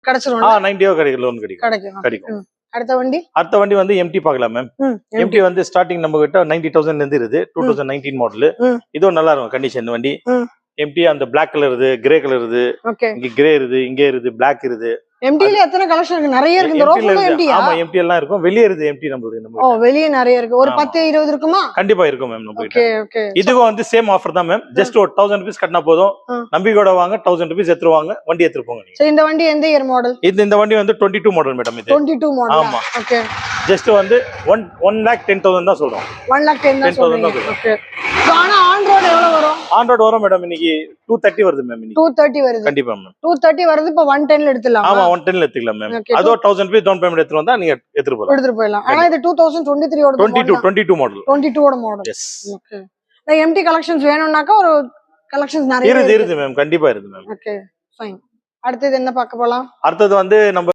கிடைச்சிரும் 90 கிடைக்கும் லோன் கிடைக்கும். அடுத்த வண்டி வந்து எம்டி பார்க்கலாம் மேம். எம்டி வந்து ஸ்டார்டிங் நம்ம கிட்ட 90,000 இருந்து இருக்குது. 2019 மாடல். இதுவும் நல்லா இருக்கும் கண்டிஷன் வண்டி. எம்டி அந்த பிளாக் கலர் இருக்கு, கிரே கலர் இருக்கு, இங்க கிரே இருக்கு, இங்க இருக்கு பிளாக் இருக்கு. எம்டில எத்தனை கலெக்ஷன் இருக்கு? நிறைய இருக்கு. இந்த ரோஃபுல எம்டியா? ஆமா எம்டி எல்லாம் இருக்கும். வெளிய இருக்கு எம்டி நமக்கு. ஓ வெளிய நிறைய இருக்கு. ஒரு 10 20 இருக்குமா? கண்டிப்பா இருக்கும் மேம் நம்ம கிட்ட. Okay okay. இதுவும் வந்து சேம் ஆஃபர் தான் மேம். ஜஸ்ட் ஒரு 1000 rupees கட்டினா போதும். நம்பிக்கையோட வாங்க 1000 rupees எடுத்துருவாங்க. வண்டி எடுத்துட்டு போங்க நீங்க. சோ இந்த வண்டி எந்த இயர் மாடல்? இந்த வண்டி வந்து 22 மாடல் மேடம் இது. 22 மாடல். ஆமா. ஓகே. ஜஸ்ட் வந்து 1,10,000 தான் சொல்றோம். 1,10,000 தான் சொல்றீங்க. ஓகே. சோ ஆனா ஆன் ரோட் எவ்வளவு வரும்? ஆன் ரோட் வரும் மேடம். இன்னைக்கு 230 வருது மேம். இன்னைக்கு 230 வருது. கண்டிப்பா மேம். 230 வருது. இப்ப 110 ல எடுத்துலாம். ஆமா 110 ல எடுத்துக்கலாம் மேம். அதோ 1000 rupees டவுன் பேமெண்ட் எடுத்து வந்தா நீங்க எடுத்துட்டு போயிடலாம். ஆனா இது 2023 ஓட 22 மாடல். 22 ஓட மாடல். எஸ். ஓகே. இந்த எம்டி கலெக்ஷன்ஸ் வேணும்னாக்கா ஒரு கலெக்ஷன்ஸ் நிறைய இருக்கு மேம். கண்டிப்பா இருக்கு மேம். Okay fine. அடுத்து என்ன பார்க்க போலாம்? அடுத்து வந்து நம்ம